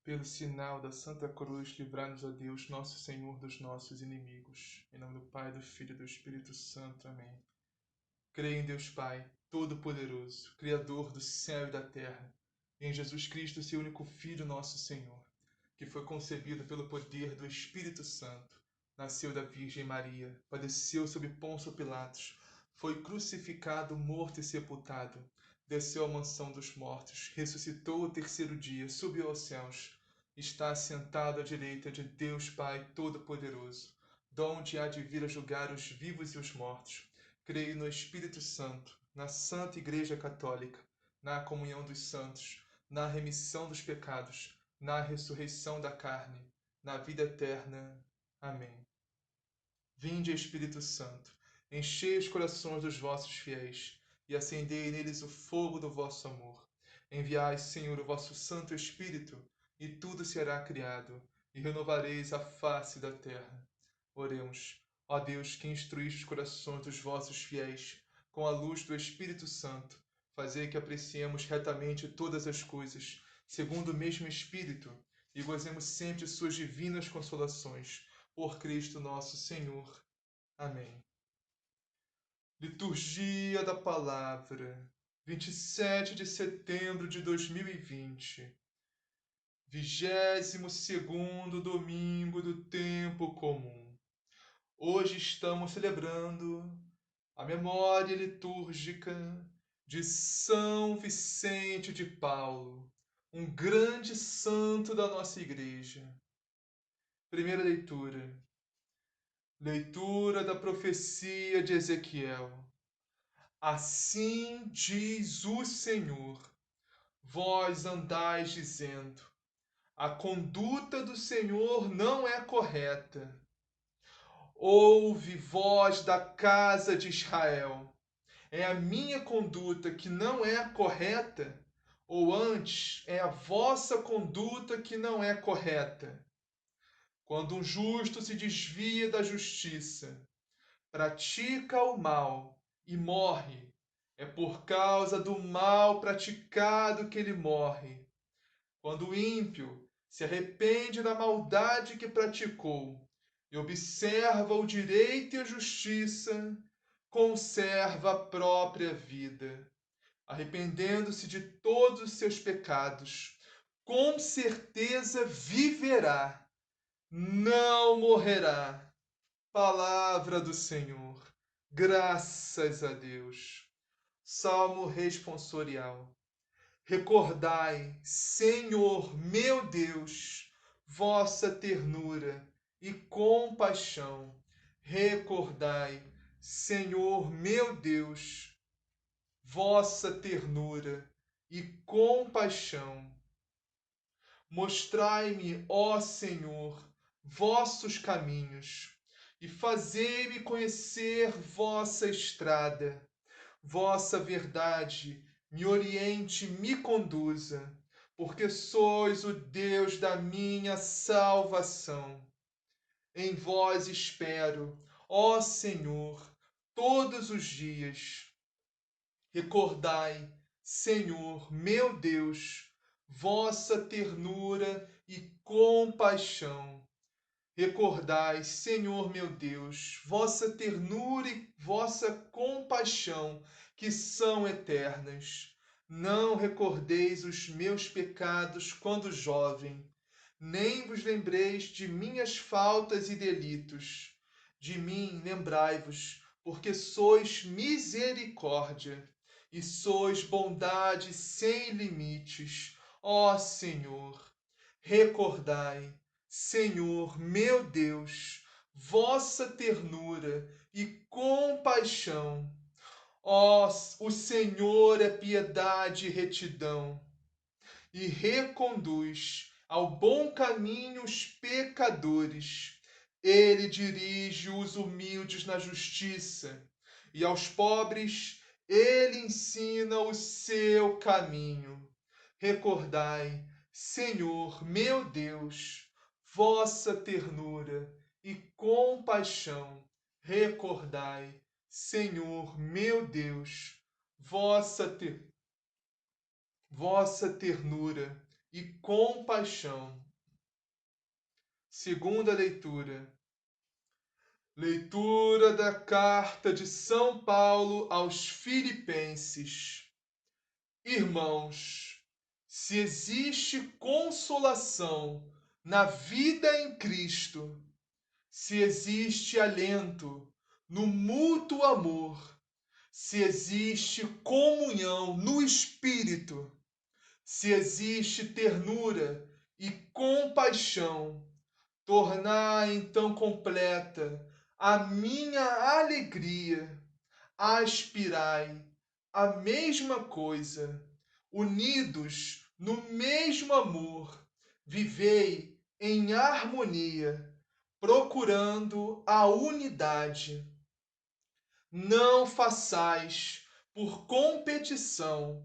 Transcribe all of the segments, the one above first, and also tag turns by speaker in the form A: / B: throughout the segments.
A: Pelo sinal da Santa Cruz, livrai-nos, ó Deus, nosso Senhor, dos nossos inimigos. Em nome do Pai, do Filho e do Espírito Santo. Amém. Creio em Deus Pai, Todo-Poderoso, Criador do céu e da terra, e em Jesus Cristo, seu único Filho, nosso Senhor, que foi concebido pelo poder do Espírito Santo, nasceu da Virgem Maria, padeceu sob Pôncio Pilatos, foi crucificado, morto e sepultado, desceu à mansão dos mortos, ressuscitou o terceiro dia, subiu aos céus, está assentado à direita de Deus Pai Todo-Poderoso, donde há de vir a julgar os vivos e os mortos. Creio no Espírito Santo, na Santa Igreja Católica, na comunhão dos santos, na remissão dos pecados, na ressurreição da carne, na vida eterna. Amém. Vinde, Espírito Santo, enchei os corações dos vossos fiéis e acendei neles o fogo do vosso amor. Enviai, Senhor, o vosso Santo Espírito, e tudo será criado, e renovareis a face da terra. Oremos. Ó Deus, que instruís os corações dos vossos fiéis com a luz do Espírito Santo, fazei que apreciemos retamente todas as coisas, segundo o mesmo Espírito, e gozemos sempre de suas divinas consolações. Por Cristo nosso Senhor. Amém. Liturgia da Palavra, 27 de setembro de 2020. 22º domingo do tempo comum. Hoje estamos celebrando a memória litúrgica de São Vicente de Paulo, um grande santo da nossa Igreja. Primeira leitura. Leitura da profecia de Ezequiel. Assim diz o Senhor: vós andais dizendo, a conduta do Senhor não é correta. Ouve, voz da casa de Israel, é a minha conduta que não é correta? Ou antes, é a vossa conduta que não é correta? Quando um justo se desvia da justiça, pratica o mal e morre, é por causa do mal praticado que ele morre. Quando o ímpio se arrepende da maldade que praticou e observa o direito e a justiça, conserva a própria vida, arrependendo-se de todos os seus pecados, com certeza viverá, não morrerá. Palavra do Senhor. Graças a Deus. Salmo responsorial. Recordai, Senhor meu Deus, vossa ternura e compaixão. Recordai, Senhor meu Deus, vossa ternura e compaixão. Mostrai-me, ó Senhor, vossos caminhos, e fazei-me conhecer vossa estrada. Vossa verdade me oriente, me conduza, porque sois o Deus da minha salvação. Em vós espero, ó Senhor, todos os dias. Recordai, Senhor, meu Deus, vossa ternura e compaixão. Recordai, Senhor meu Deus, vossa ternura e vossa compaixão, que são eternas. Não recordeis os meus pecados quando jovem, nem vos lembreis de minhas faltas e delitos. De mim lembrai-vos, porque sois misericórdia e sois bondade sem limites. Ó Senhor, recordai, Senhor meu Deus, vossa ternura e compaixão. Ó, o Senhor é piedade e retidão, e reconduz ao bom caminho os pecadores. Ele dirige os humildes na justiça, e aos pobres ele ensina o seu caminho. Recordai, Senhor meu Deus, vossa ternura e compaixão. Recordai, Senhor meu Deus, vossa ternura e compaixão. Segunda leitura. Leitura da carta de São Paulo aos Filipenses. Irmãos, se existe consolação na vida em Cristo, se existe alento no mútuo amor, se existe comunhão no Espírito, se existe ternura e compaixão, tornai então completa a minha alegria, aspirai a mesma coisa, unidos no mesmo amor, vivei em harmonia, procurando a unidade. Não façais por competição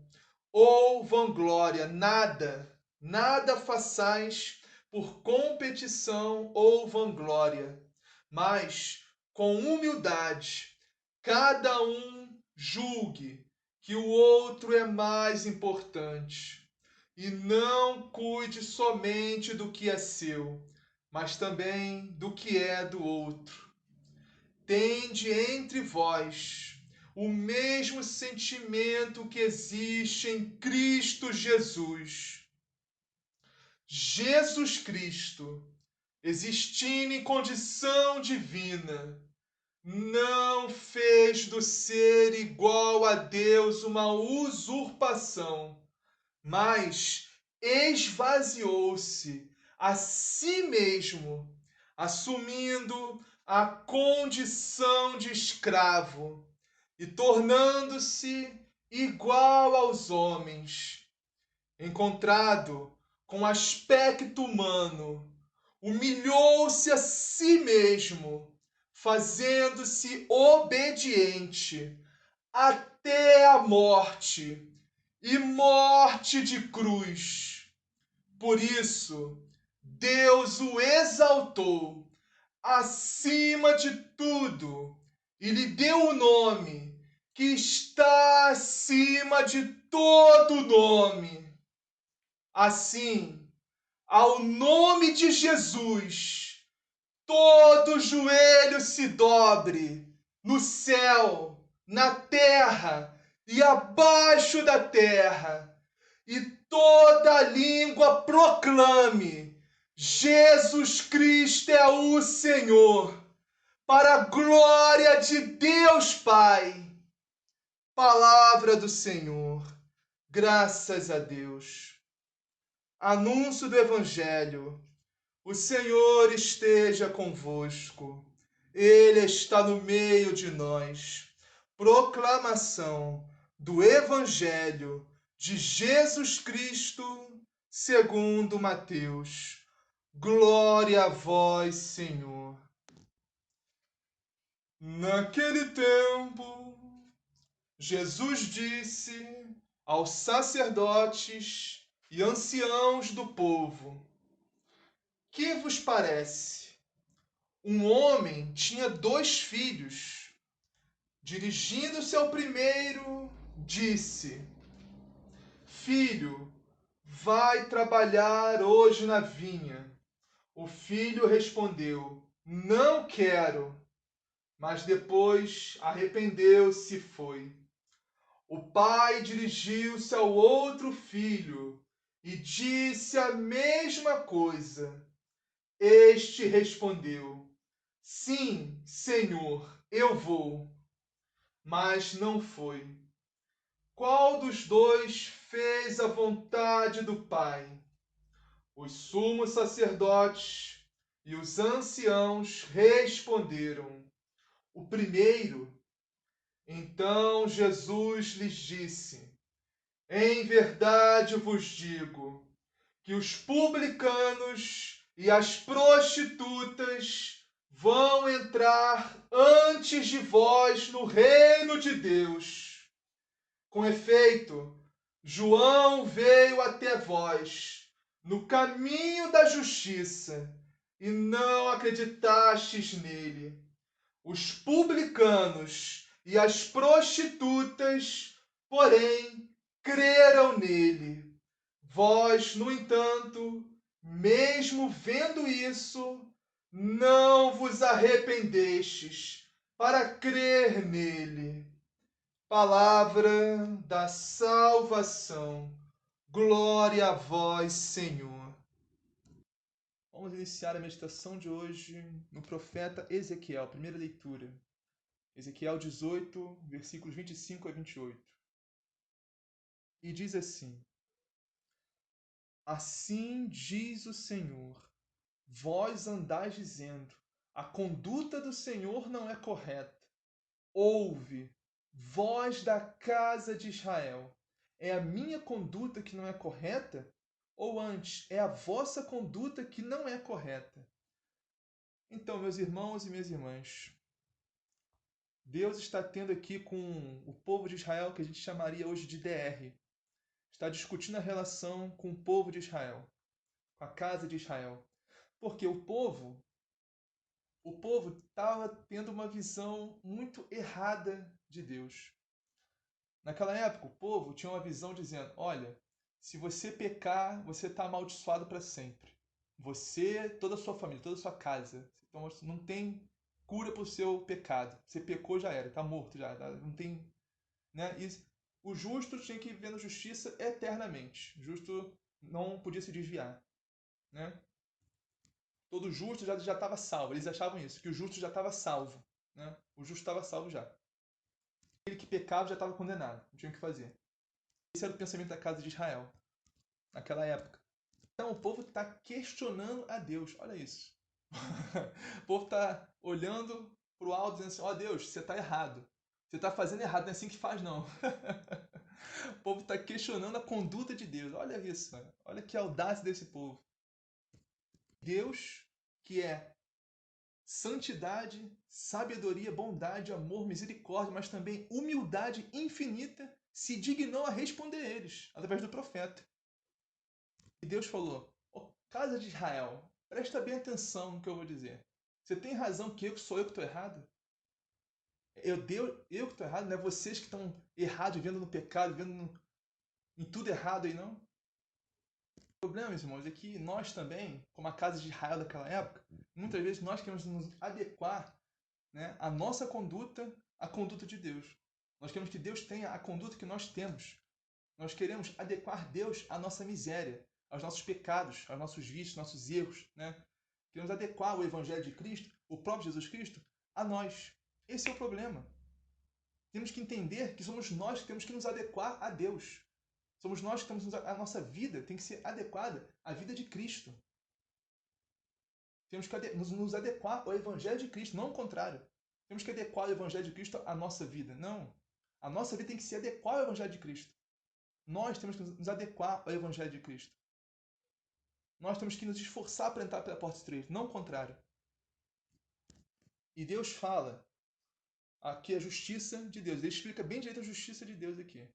A: ou vanglória nada façais por competição ou vanglória, mas com humildade, cada um julgue que o outro é mais importante, e não cuide somente do que é seu, mas também do que é do outro. Tende entre vós o mesmo sentimento que existe em Cristo Jesus. Jesus Cristo, existindo em condição divina, não fez do ser igual a Deus uma usurpação, mas esvaziou-se a si mesmo, assumindo a condição de escravo e tornando-se igual aos homens. Encontrado com aspecto humano, humilhou-se a si mesmo, fazendo-se obediente até a morte e morte de cruz. Por isso, Deus o exaltou acima de tudo e lhe deu o nome que está acima de todo nome. Assim, ao nome de Jesus, todo joelho se dobre, no céu, na terra e abaixo da terra, e toda língua proclame: Jesus Cristo é o Senhor, para a glória de Deus Pai. Palavra do Senhor. Graças a Deus. Anúncio do Evangelho. O Senhor esteja convosco. Ele está no meio de nós. Proclamação do Evangelho de Jesus Cristo, segundo Mateus. Glória a vós, Senhor. Naquele tempo, Jesus disse aos sacerdotes e anciãos do povo: que vos parece? Um homem tinha 2 filhos. Dirigindo-se ao primeiro, disse: Filho, vai trabalhar hoje na vinha. O filho respondeu: Não quero. Mas depois arrependeu-se e foi. O pai dirigiu-se ao outro filho e disse a mesma coisa. Este respondeu: Sim, Senhor, eu vou. Mas não foi. Qual dos 2 fez a vontade do Pai? Os sumos sacerdotes e os anciãos responderam: o primeiro. Então Jesus lhes disse: em verdade vos digo que os publicanos e as prostitutas vão entrar antes de vós no reino de Deus. Com efeito, João veio até vós no caminho da justiça e não acreditastes nele. Os publicanos e as prostitutas, porém, creram nele. Vós, no entanto, mesmo vendo isso, não vos arrependestes para crer nele. Palavra da salvação. Glória a vós, Senhor. Vamos iniciar a meditação de hoje no profeta Ezequiel, primeira leitura. Ezequiel 18, versículos 25 a 28. E diz assim: Assim diz o Senhor, vós andais dizendo, a conduta do Senhor não é correta. Ouve, vós da casa de Israel, é a minha conduta que não é correta? Ou antes, é a vossa conduta que não é correta? Então, meus irmãos e minhas irmãs, Deus está tendo aqui com o povo de Israel, que a gente chamaria hoje de DR, está discutindo a relação com o povo de Israel, com a casa de Israel. Porque o povo estava tendo uma visão muito errada de Deus. Naquela época, o povo tinha uma visão dizendo: olha, se você pecar, você está amaldiçoado para sempre. Você, toda a sua família, toda a sua casa. Então, não tem cura para o seu pecado. Você pecou, já era, está morto já. Não tem. Né? E o justo tinha que viver na justiça eternamente. O justo não podia se desviar. Né? Todo justo já estava salvo. Eles achavam isso, que o justo já estava salvo. Né? O justo estava salvo já. Aquele que pecava já estava condenado. Não tinha o que fazer. Esse era o pensamento da casa de Israel, naquela época. Então o povo está questionando a Deus. Olha isso. O povo está olhando para o alto dizendo assim: ó Deus, você está errado. Você está fazendo errado, não é assim que faz não. O povo está questionando a conduta de Deus. Olha isso. Olha que audácia desse povo. Deus, que é santidade, sabedoria, bondade, amor, misericórdia, mas também humildade infinita, se dignou a responder a eles, através do profeta. E Deus falou: oh, casa de Israel, presta bem atenção no que eu vou dizer. Você tem razão que sou eu que estou errado? Eu que estou errado, não é vocês que estão errados, vivendo no pecado, vivendo em tudo errado aí, não? O problema, meus irmãos, é que nós também, como a casa de Israel daquela época, muitas vezes nós queremos nos adequar, né, a nossa conduta à conduta de Deus. Nós queremos que Deus tenha a conduta que nós temos. Nós queremos adequar Deus à nossa miséria, aos nossos pecados, aos nossos vícios, nossos erros. Né? Queremos adequar o Evangelho de Cristo, o próprio Jesus Cristo, a nós. Esse é o problema. Temos que entender que somos nós que temos que nos adequar a Deus. Somos nós que temos a nossa vida tem que ser adequada à vida de Cristo. Temos que nos adequar ao Evangelho de Cristo, não o contrário. Temos que adequar o Evangelho de Cristo à nossa vida. Não. A nossa vida tem que se adequar ao Evangelho de Cristo. Nós temos que nos adequar ao Evangelho de Cristo. Nós temos que nos esforçar para entrar pela porta estreita, não o contrário. E Deus fala aqui a justiça de Deus. Ele explica bem direito a justiça de Deus aqui.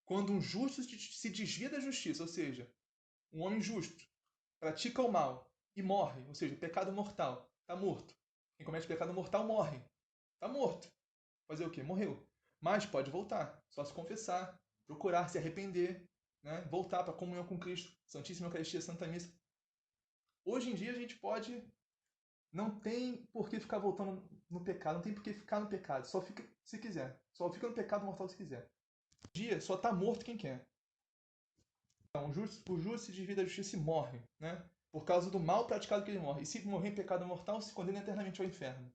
A: Quando um justo se desvia da justiça, ou seja, um homem justo pratica o mal e morre, ou seja, pecado mortal, está morto. Quem comete pecado mortal morre. Está morto. Fazer o quê? Morreu. Mas pode voltar, só se confessar, procurar se arrepender, né? Voltar para a comunhão com Cristo, Santíssima Eucaristia, Santa Missa. Hoje em dia a gente pode, não tem por que ficar voltando no pecado, não tem por que ficar no pecado, só fica se quiser, só fica no pecado mortal se quiser. Hoje em dia só está morto quem quer. Então, o justo se desvia da justiça e morre, né? Por causa do mal praticado que ele morre. E se morrer em pecado mortal, se condena eternamente ao inferno.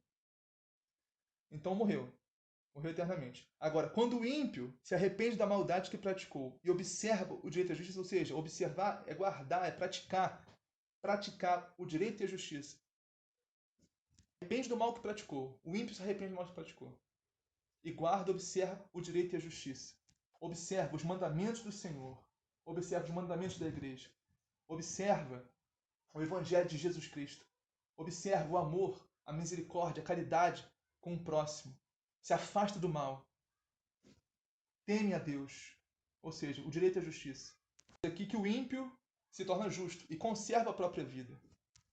A: Então morreu. Morreu eternamente. Agora, quando o ímpio se arrepende da maldade que praticou e observa o direito à justiça, ou seja, observar é guardar, é praticar o direito e a justiça. Arrepende do mal que praticou. O ímpio se arrepende do mal que praticou. E guarda, observa o direito e a justiça. Observa os mandamentos do Senhor. Observa os mandamentos da igreja. Observa o Evangelho de Jesus Cristo. Observa o amor, a misericórdia, a caridade com o próximo. Se afasta do mal. Teme a Deus. Ou seja, o direito e a justiça. É aqui que o ímpio se torna justo e conserva a própria vida.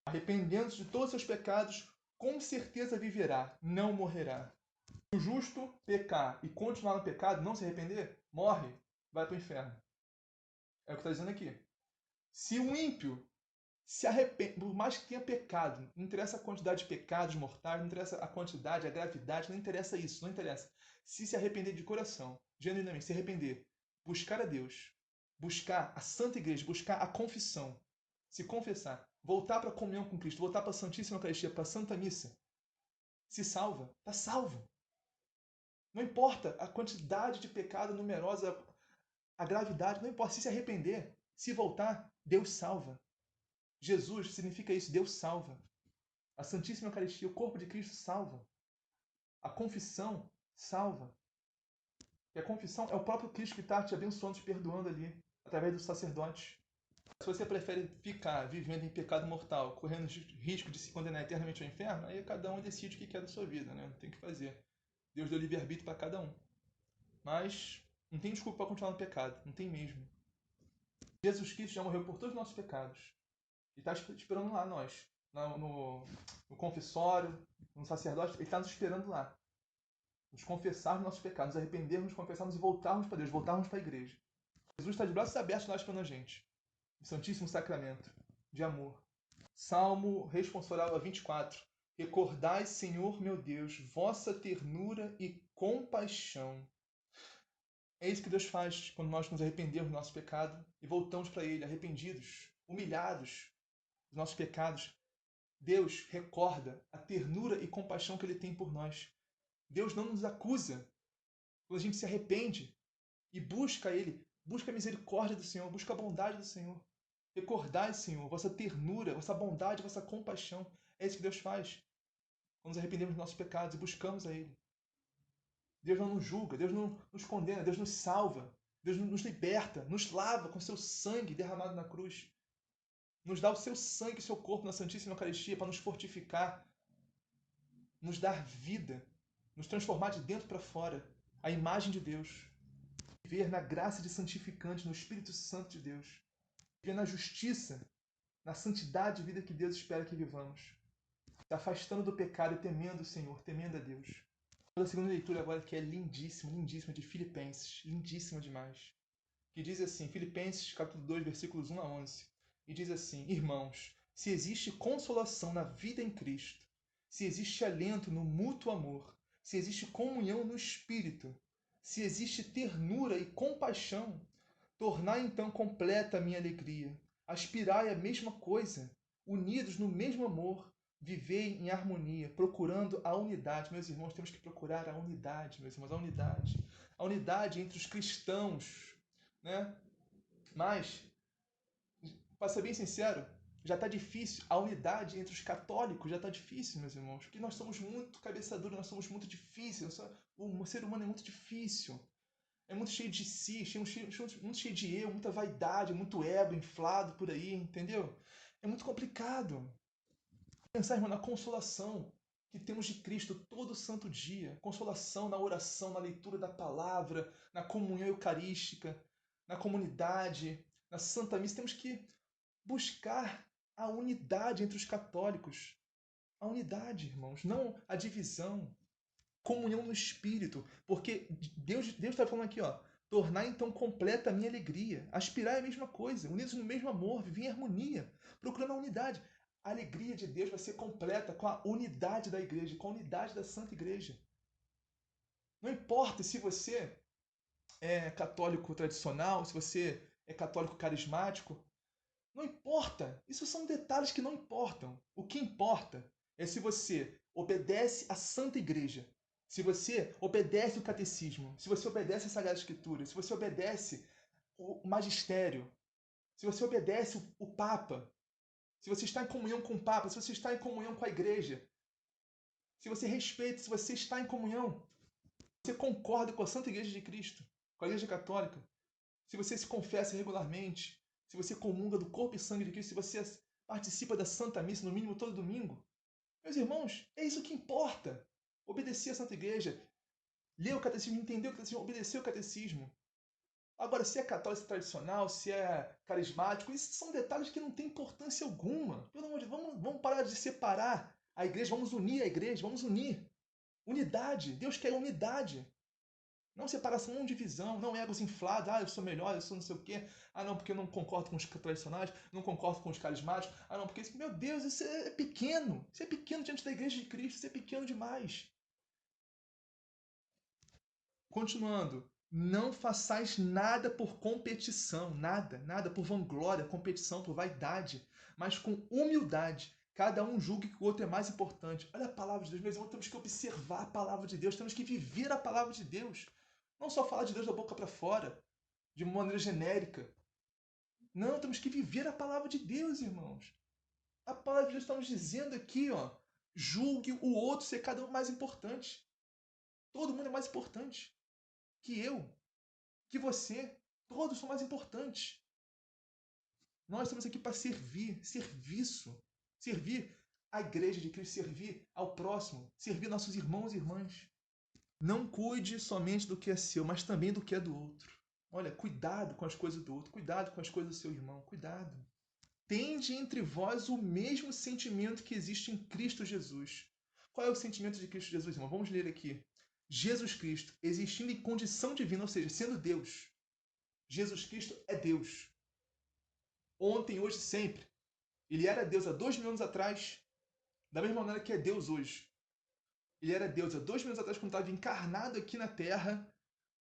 A: Arrependendo-se de todos os seus pecados, com certeza viverá, não morrerá. Se o justo pecar e continuar no pecado, não se arrepender, morre, vai para o inferno. É o que está dizendo aqui. Se um ímpio se arrepende, por mais que tenha pecado, não interessa a quantidade de pecados mortais, não interessa a quantidade, a gravidade, não interessa isso, não interessa. Se arrepender de coração, genuinamente, se arrepender, buscar a Deus, buscar a Santa Igreja, buscar a confissão, se confessar, voltar para a comunhão com Cristo, voltar para a Santíssima Eucaristia, para a Santa Missa, se salva, está salvo. Não importa a quantidade de pecado numerosa, a gravidade, não importa. Se arrepender, se voltar, Deus salva. Jesus significa isso, Deus salva. A Santíssima Eucaristia, o corpo de Cristo salva. A confissão salva. E a confissão é o próprio Cristo que está te abençoando, te perdoando ali, através do sacerdote. Se você prefere ficar vivendo em pecado mortal, correndo risco de se condenar eternamente ao inferno, aí cada um decide o que quer da sua vida, né? Não tem o que fazer. Deus deu livre-arbítrio para cada um. Mas não tem desculpa para continuar no pecado, não tem mesmo. Jesus Cristo já morreu por todos os nossos pecados. E está esperando lá nós, no confessório, no sacerdote, ele está nos esperando lá. Nos confessarmos nossos pecados, nos arrependermos, nos confessarmos e voltarmos para Deus, voltarmos para a igreja. Jesus está de braços abertos lá esperando a gente. O Santíssimo Sacramento de amor. Salmo responsorial 24. Recordai, Senhor meu Deus, vossa ternura e compaixão. É isso que Deus faz quando nós nos arrependemos do nosso pecado e voltamos para Ele, arrependidos, humilhados dos nossos pecados. Deus recorda a ternura e compaixão que Ele tem por nós. Deus não nos acusa quando a gente se arrepende e busca Ele, busca a misericórdia do Senhor, busca a bondade do Senhor. Recordai, Senhor, vossa ternura, vossa bondade, vossa compaixão. É isso que Deus faz quando nos arrependemos dos nossos pecados e buscamos a Ele. Deus não nos julga, Deus não nos condena, Deus nos salva, Deus nos liberta, nos lava com seu sangue derramado na cruz. Nos dá o seu sangue e seu corpo na Santíssima Eucaristia para nos fortificar, nos dar vida, nos transformar de dentro para fora, a imagem de Deus. Viver na graça de santificante, no Espírito Santo de Deus. Viver na justiça, na santidade de vida que Deus espera que vivamos. Se afastando do pecado e temendo o Senhor, temendo a Deus. A segunda leitura agora que é lindíssima, lindíssima, de Filipenses, lindíssima demais. Que diz assim, Filipenses capítulo 2, versículos 1 a 11. E diz assim, irmãos, se existe consolação na vida em Cristo, se existe alento no mútuo amor, se existe comunhão no Espírito, se existe ternura e compaixão, tornai então completa a minha alegria. Aspirai a mesma coisa, unidos no mesmo amor, vivei em harmonia, procurando a unidade. Meus irmãos, temos que procurar a unidade, meus irmãos, a unidade. A unidade entre os cristãos, né? Mas, para ser bem sincero, já está difícil. A unidade entre os católicos já está difícil, meus irmãos. Porque nós somos muito cabeça dura, nós somos muito difíceis. O ser humano é muito difícil. É muito cheio de si, muito cheio de eu, muita vaidade, muito ego inflado por aí, entendeu? É muito complicado. Pensar, irmão, na consolação que temos de Cristo todo santo dia. Consolação na oração, na leitura da palavra, na comunhão eucarística, na comunidade, na Santa Missa. Temos que buscar a unidade entre os católicos. A unidade, irmãos, não a divisão. Comunhão no Espírito. Porque Deus está falando aqui, ó. Tornar então completa a minha alegria. Aspirar é a mesma coisa. Unidos no mesmo amor, viver em harmonia. Procurando a unidade. A alegria de Deus vai ser completa com a unidade da igreja, com a unidade da Santa Igreja. Não importa se você é católico tradicional, se você é católico carismático, não importa. Isso são detalhes que não importam. O que importa é se você obedece à Santa Igreja, se você obedece o catecismo, se você obedece a Sagrada Escritura, se você obedece o magistério, se você obedece o Papa, se você está em comunhão com o Papa, se você está em comunhão com a Igreja, se você respeita, se você está em comunhão, você concorda com a Santa Igreja de Cristo, com a Igreja Católica, se você se confessa regularmente, se você comunga do corpo e sangue de Cristo, se você participa da Santa Missa, no mínimo todo domingo, meus irmãos, é isso que importa. Obedecer à Santa Igreja, ler o catecismo, entender o catecismo, obedecer o catecismo. Agora, se é católico, se é tradicional, se é carismático, isso são detalhes que não têm importância alguma. Pelo amor de Deus, vamos parar de separar a igreja, vamos unir a igreja, vamos unir. Unidade. Deus quer unidade. Não separação, não divisão, não egos inflados. Eu sou melhor, eu sou não sei o quê. Não, porque eu não concordo com os tradicionais, não concordo com os carismáticos. Não, porque isso, meu Deus, isso é pequeno. Isso é pequeno diante da igreja de Cristo, isso é pequeno demais. Continuando, não façais nada por competição, nada por vanglória, competição, por vaidade, mas com humildade. Cada um julgue que o outro é mais importante. Olha a palavra de Deus, meus irmãos, temos que observar a palavra de Deus, temos que viver a palavra de Deus. Não só falar de Deus da boca para fora, de uma maneira genérica. Não, temos que viver a palavra de Deus, irmãos. A palavra de Deus está nos dizendo aqui, julgue o outro ser cada um mais importante. Todo mundo é mais importante que eu, que você. Todos são mais importantes. Nós estamos aqui para servir, serviço. Servir a igreja de Cristo, servir ao próximo, servir nossos irmãos e irmãs. Não cuide somente do que é seu, mas também do que é do outro. Olha, cuidado com as coisas do outro, cuidado com as coisas do seu irmão, cuidado. Tende entre vós o mesmo sentimento que existe em Cristo Jesus. Qual é o sentimento de Cristo Jesus, irmão? Vamos ler aqui. Jesus Cristo, existindo em condição divina, ou seja, sendo Deus. Jesus Cristo é Deus. Ontem, hoje, sempre. Ele era Deus há 2.000 anos atrás, da mesma maneira que é Deus hoje. Ele era Deus há 2.000 anos atrás, quando estava encarnado aqui na Terra,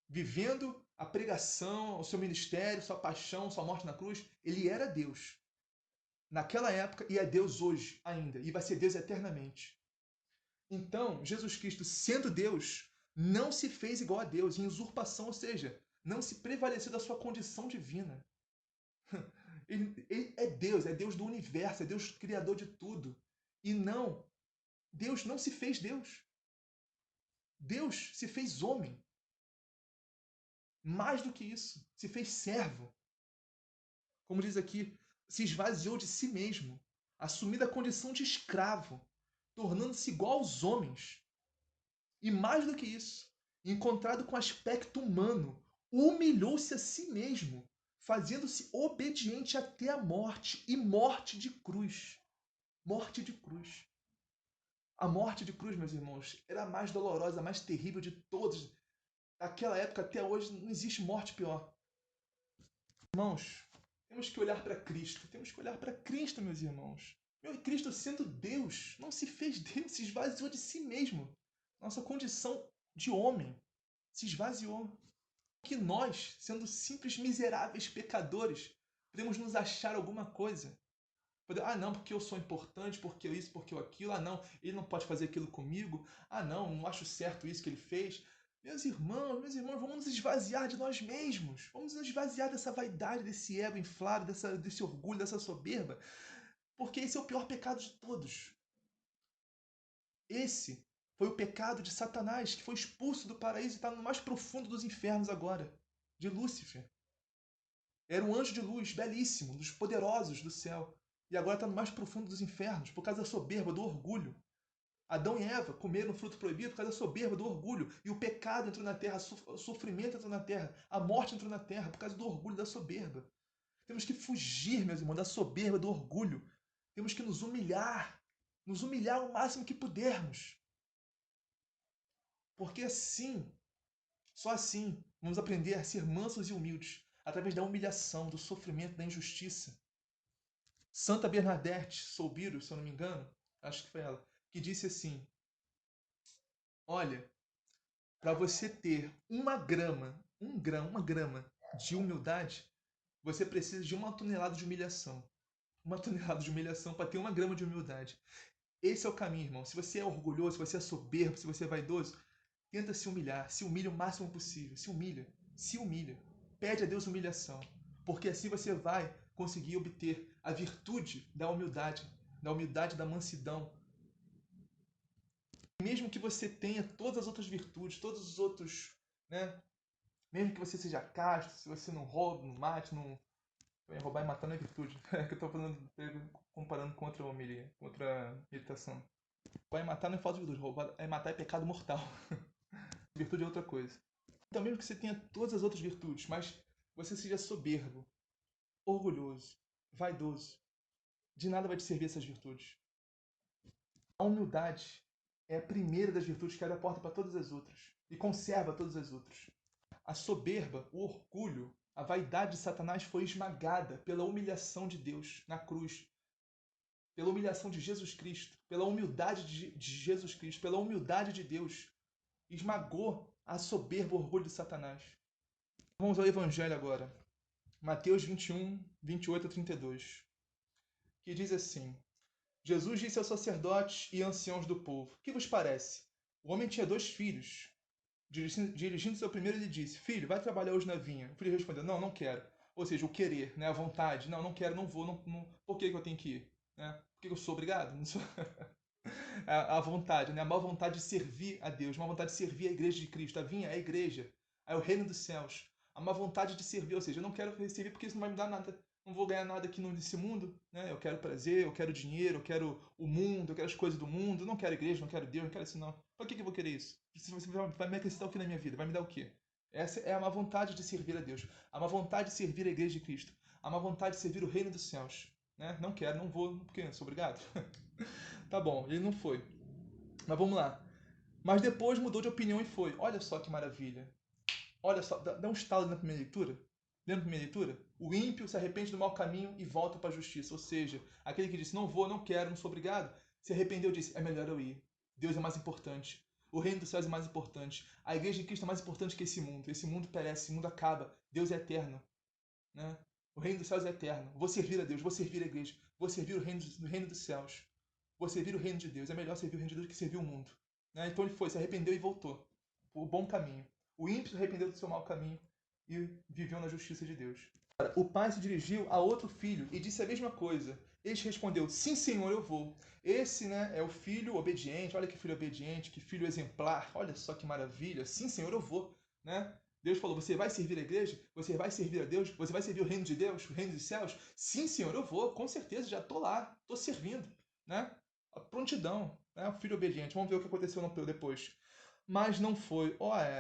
A: vivendo a pregação, o seu ministério, sua paixão, sua morte na cruz. Ele era Deus naquela época e é Deus hoje ainda, e vai ser Deus eternamente. Então, Jesus Cristo, sendo Deus, não se fez igual a Deus, em usurpação, ou seja, não se prevaleceu da sua condição divina. Ele é Deus do universo, é Deus criador de tudo. E não, Deus não se fez Deus. Deus se fez homem. Mais do que isso, se fez servo. Como diz aqui, se esvaziou de si mesmo, assumindo a condição de escravo, tornando-se igual aos homens. E mais do que isso, encontrado com aspecto humano, humilhou-se a si mesmo, fazendo-se obediente até a morte, e morte de cruz. Morte de cruz. A morte de cruz, meus irmãos, era a mais dolorosa, a mais terrível de todas. Daquela época até hoje não existe morte pior. Irmãos, temos que olhar para Cristo. Temos que olhar para Cristo, meus irmãos. Meu Cristo, sendo Deus, não se fez Deus, se esvaziou de si mesmo. Nossa condição de homem se esvaziou. Que nós, sendo simples miseráveis pecadores, podemos nos achar alguma coisa. Não, porque eu sou importante, porque eu isso, porque eu aquilo. Não, ele não pode fazer aquilo comigo. Não acho certo isso que ele fez. Meus irmãos, vamos nos esvaziar de nós mesmos. Vamos nos esvaziar dessa vaidade, desse ego inflado, desse orgulho, dessa soberba. Porque esse é o pior pecado de todos. Esse foi o pecado de Satanás, que foi expulso do paraíso e está no mais profundo dos infernos agora, de Lúcifer. Era um anjo de luz, belíssimo, dos poderosos do céu. E agora está no mais profundo dos infernos, por causa da soberba, do orgulho. Adão e Eva comeram o fruto proibido por causa da soberba, do orgulho. E o pecado entrou na terra, o sofrimento entrou na terra, a morte entrou na terra por causa do orgulho, da soberba. Temos que fugir, meus irmãos, da soberba, do orgulho. Temos que nos humilhar o máximo que pudermos. Porque assim, só assim, vamos aprender a ser mansos e humildes, através da humilhação, do sofrimento, da injustiça. Santa Bernadette Soubirous, se eu não me engano, acho que foi ela, que disse assim: olha, para você ter uma grama de humildade, você precisa de 1 tonelada de humilhação. 1 tonelada de humilhação para ter 1 grama de humildade. Esse é o caminho, irmão. Se você é orgulhoso, se você é soberbo, se você é vaidoso, tenta se humilhar, se humilha o máximo possível, se humilha. Pede a Deus humilhação, porque assim você vai conseguir obter a virtude da humildade, da mansidão. Mesmo que você tenha todas as outras virtudes, todos os outros, né? Mesmo que você seja casto, se você não rouba, não mate, não... Roubar e matar não é virtude. É que eu estou comparando com outra homilia, outra meditação. Roubar e matar não é falta de virtude, roubar e matar é pecado mortal. Virtude é outra coisa. Então, mesmo que você tenha todas as outras virtudes, mas você seja soberbo, orgulhoso, vaidoso, de nada vai te servir essas virtudes. A humildade é a primeira das virtudes que abre a porta para todas as outras e conserva todas as outras. A soberba, o orgulho, a vaidade de Satanás foi esmagada pela humilhação de Deus na cruz, pela humilhação de Jesus Cristo, pela humildade de Jesus Cristo, pela humildade de Deus. Esmagou a soberba, o orgulho de Satanás. Vamos ao Evangelho agora. Mateus 21, 28 a 32. Que diz assim: Jesus disse aos sacerdotes e anciãos do povo: Que vos parece? O homem tinha 2 filhos. Dirigindo-se ao primeiro, ele disse: Filho, vai trabalhar hoje na vinha. O filho respondeu: Não, não quero. Ou seja, o querer, né? A vontade. Não, não quero, não vou. Não. Por que eu tenho que ir? Né? Por que eu sou obrigado? Não sou... a vontade, né? A má vontade de servir a Deus, a má vontade de servir a igreja de Cristo. A vinha é a igreja, é o reino dos céus. A má vontade de servir, ou seja, eu não quero servir porque isso não vai me dar nada. Não vou ganhar nada aqui nesse mundo, né? Eu quero prazer, eu quero dinheiro, eu quero o mundo, eu quero as coisas do mundo. Eu não quero igreja, não quero Deus, não quero isso não. Por que eu vou querer isso? Você vai me acrescentar o que na minha vida? Vai me dar o quê? Essa é a má vontade de servir a Deus. A má vontade de servir a igreja de Cristo. A má vontade de servir o reino dos céus. Né? Não quero, não vou, porque sou obrigado. Tá bom, ele não foi. Mas vamos lá. Mas depois mudou de opinião e foi. Olha só que maravilha. Olha só, dá um estalo na primeira leitura. Lembra a primeira leitura? O ímpio se arrepende do mau caminho e volta para a justiça. Ou seja, aquele que disse, não vou, não quero, não sou obrigado, se arrependeu e disse, é melhor eu ir. Deus é mais importante. O reino dos céus é mais importante. A igreja de Cristo é mais importante que esse mundo. Esse mundo perece, esse mundo acaba. Deus é eterno. Né? O reino dos céus é eterno. Vou servir a Deus, vou servir a igreja, vou servir o reino dos céus. Vou servir o reino de Deus. É melhor servir o reino de Deus que servir o mundo. Né? Então ele foi, se arrependeu e voltou. O bom caminho. O ímpio se arrependeu do seu mau caminho e viveu na justiça de Deus. O pai se dirigiu a outro filho e disse a mesma coisa. Este respondeu, sim senhor, eu vou. Esse, né, é o filho obediente. Olha que filho obediente, que filho exemplar. Olha só que maravilha. Sim senhor, eu vou. Né? Deus falou, você vai servir a igreja? Você vai servir a Deus? Você vai servir o reino de Deus? O reino dos céus? Sim senhor, eu vou. Com certeza, já estou lá. Estou servindo. Né? A prontidão. Né? O filho obediente. Vamos ver o que aconteceu depois. Mas não foi.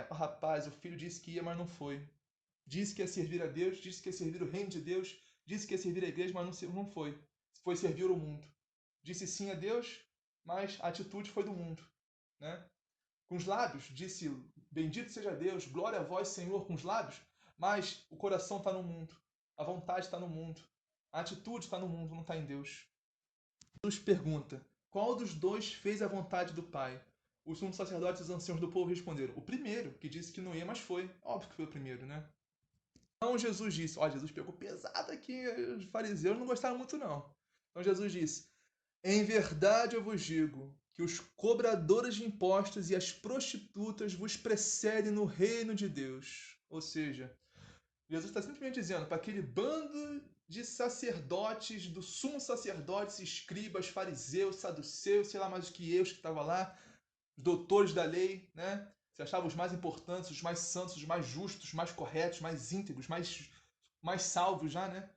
A: Rapaz, o filho disse que ia, mas não foi. Disse que ia servir a Deus, disse que ia servir o reino de Deus, disse que ia servir a igreja, mas não foi. Foi servir o mundo. Disse sim a Deus, mas a atitude foi do mundo. Né? Com os lábios, disse bendito seja Deus, glória a vós, Senhor, com os lábios, mas o coração está no mundo, a vontade está no mundo, a atitude está no mundo, não está em Deus. Jesus pergunta, qual dos 2 fez a vontade do Pai? Os sumos sacerdotes e os anciãos do povo responderam, o primeiro, que disse que não ia, mas foi. Óbvio que foi o primeiro, né? Então Jesus disse, Jesus pegou pesado aqui, os fariseus não gostaram muito não. Então Jesus disse, em verdade eu vos digo que os cobradores de impostos e as prostitutas vos precedem no reino de Deus. Ou seja, Jesus está simplesmente dizendo para aquele bando de sacerdotes, do sumo sacerdotes, escribas, fariseus, saduceus, sei lá mais o que estavam lá, os doutores da lei, né? Se achavam os mais importantes, os mais santos, os mais justos, os mais corretos, mais íntegros, mais salvos já, né?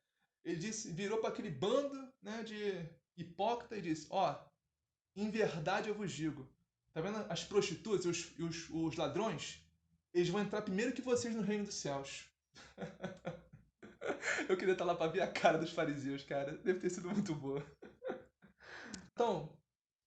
A: Ele disse, virou para aquele bando, né, de hipócrita e disse, em verdade eu vos digo, tá vendo as prostitutas e os ladrões? Eles vão entrar primeiro que vocês no reino dos céus. Eu queria estar lá para ver a cara dos fariseus, cara. Deve ter sido muito boa. Então,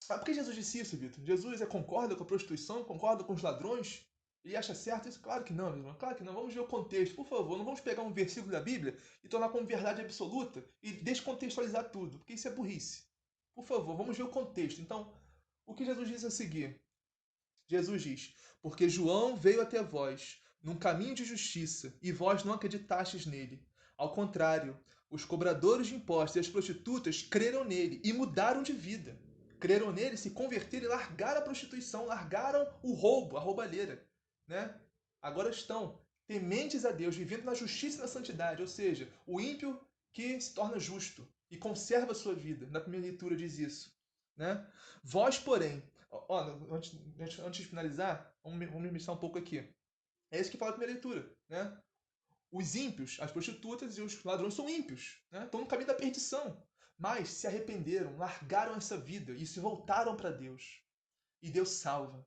A: por que Jesus disse isso, Vitor? Jesus concorda com a prostituição? Concorda com os ladrões? E acha certo isso? Claro que não, meu irmão. Claro que não. Vamos ver o contexto. Por favor, não vamos pegar um versículo da Bíblia e tornar como verdade absoluta e descontextualizar tudo, porque isso é burrice. Por favor, vamos ver o contexto. Então, o que Jesus diz a seguir? Jesus diz, porque João veio até vós num caminho de justiça e vós não acreditastes nele. Ao contrário, os cobradores de impostos e as prostitutas creram nele e mudaram de vida. Creram nele, se converteram e largaram a prostituição, largaram o roubo, a roubalheira. Né? Agora estão tementes a Deus, vivendo na justiça e na santidade, ou seja, o ímpio que se torna justo e conserva a sua vida. Na primeira leitura diz isso. Né? Vós, porém, antes de finalizar, vamos mexer um pouco aqui. É isso que fala a primeira leitura. Né? Os ímpios, as prostitutas e os ladrões são ímpios. Né? Estão no caminho da perdição. Mas se arrependeram, largaram essa vida e se voltaram para Deus. E Deus salva.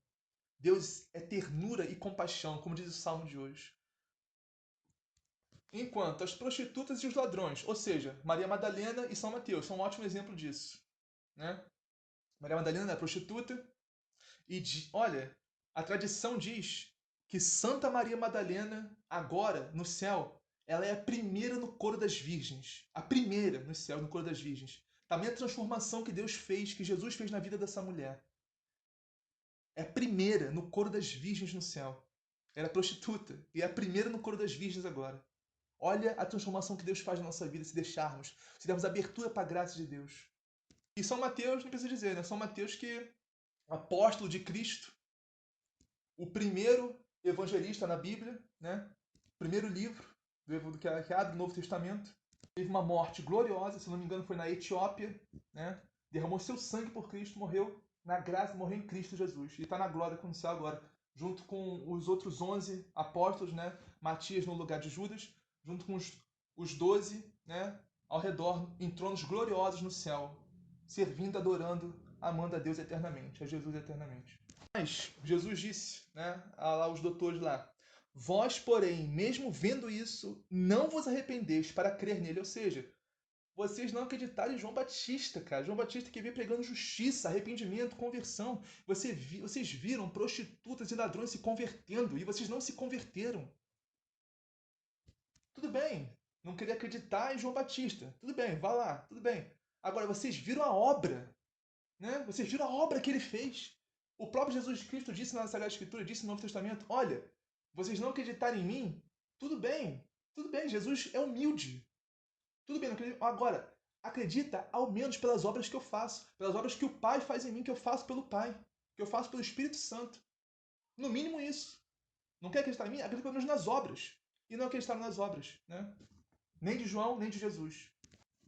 A: Deus é ternura e compaixão, como diz o Salmo de hoje. Enquanto as prostitutas e os ladrões, ou seja, Maria Madalena e São Mateus, são um ótimo exemplo disso. Né? Maria Madalena é prostituta e, olha, a tradição diz que Santa Maria Madalena, agora, no céu, ela é a primeira no coro das virgens. A primeira no céu, no coro das virgens. Tamanha transformação que Deus fez, que Jesus fez na vida dessa mulher. É a primeira no coro das virgens no céu. Era prostituta. E é a primeira no coro das virgens agora. Olha a transformação que Deus faz na nossa vida se deixarmos, se dermos abertura para a graça de Deus. E São Mateus, não precisa dizer, né? São Mateus que, apóstolo de Cristo, o primeiro evangelista na Bíblia, né? O primeiro livro que abre o Novo Testamento, teve uma morte gloriosa, se não me engano foi na Etiópia, né? Derramou seu sangue por Cristo, morreu na graça, morreu em Cristo Jesus. E está na glória com o céu agora, junto com os outros 11 apóstolos, né? Matias no lugar de Judas, junto com os 12, né? Ao redor, em tronos gloriosos no céu, servindo, adorando, amando a Deus eternamente, a Jesus eternamente. Mas Jesus disse, né, aos doutores lá, vós, porém, mesmo vendo isso, não vos arrependeis para crer nele. Ou seja, vocês não acreditaram em João Batista, cara. João Batista que veio pregando justiça, arrependimento, conversão. Vocês viram prostitutas e ladrões se convertendo e vocês não se converteram. Tudo bem, não queria acreditar em João Batista. Tudo bem, vá lá, tudo bem. Agora, vocês viram a obra, né? Vocês viram a obra que ele fez. O próprio Jesus Cristo disse na Sagrada Escritura, disse no Novo Testamento, olha, vocês não acreditarem em mim, tudo bem, Jesus é humilde. Tudo bem, não acredito. Agora, acredita ao menos pelas obras que eu faço, pelas obras que o Pai faz em mim, que eu faço pelo Pai, que eu faço pelo Espírito Santo. No mínimo isso. Não quer acreditar em mim? Acredita pelo menos nas obras. E não acreditaram nas obras, né? Nem de João, nem de Jesus.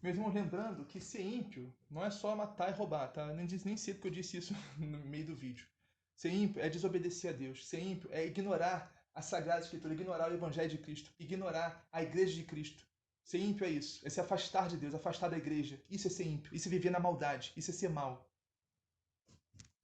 A: Meus irmãos, lembrando que ser ímpio não é só matar e roubar, tá? Nem sei porque eu disse isso no meio do vídeo. Ser ímpio é desobedecer a Deus. Ser ímpio é ignorar a Sagrada Escritura, ignorar o Evangelho de Cristo, ignorar a Igreja de Cristo. Ser ímpio é isso, é se afastar de Deus, afastar da Igreja. Isso é ser ímpio, isso é viver na maldade, isso é ser mal.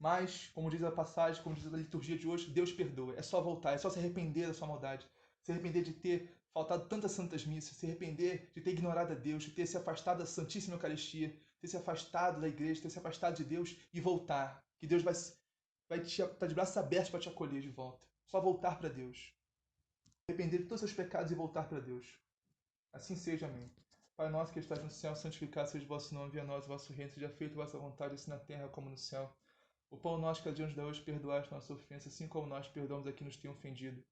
A: Mas, como diz a passagem, como diz a liturgia de hoje, Deus perdoa. É só voltar, é só se arrepender da sua maldade. Se arrepender de ter faltado tantas santas missas, se arrepender de ter ignorado a Deus, de ter se afastado da Santíssima Eucaristia, ter se afastado da igreja, ter se afastado de Deus e voltar. Que Deus vai te estar de braços abertos para te acolher de volta. Só voltar para Deus. Arrepender de todos os seus pecados e voltar para Deus. Assim seja, amém. Pai nosso que estás no céu, santificado seja o vosso nome, venha a nós o vosso reino, seja feita a vossa vontade, assim na terra como no céu. O pão nosso que nos dá hoje, perdoai as nossas ofensas, assim como nós perdoamos a quem nos tem ofendido.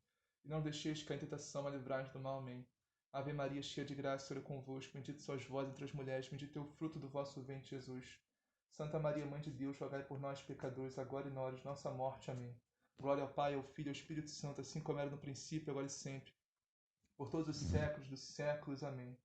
A: E não deixeis cair em tentação, mas livrai-nos do mal. Amém. Ave Maria, cheia de graça, o Senhor é convosco, bendita sois vós entre as mulheres, bendito é o fruto do vosso ventre, Jesus. Santa Maria, Mãe de Deus, rogai por nós, pecadores, agora e na hora de nossa morte. Amém. Glória ao Pai, ao Filho e ao Espírito Santo, assim como era no princípio, agora e sempre. Por todos os séculos dos séculos. Amém.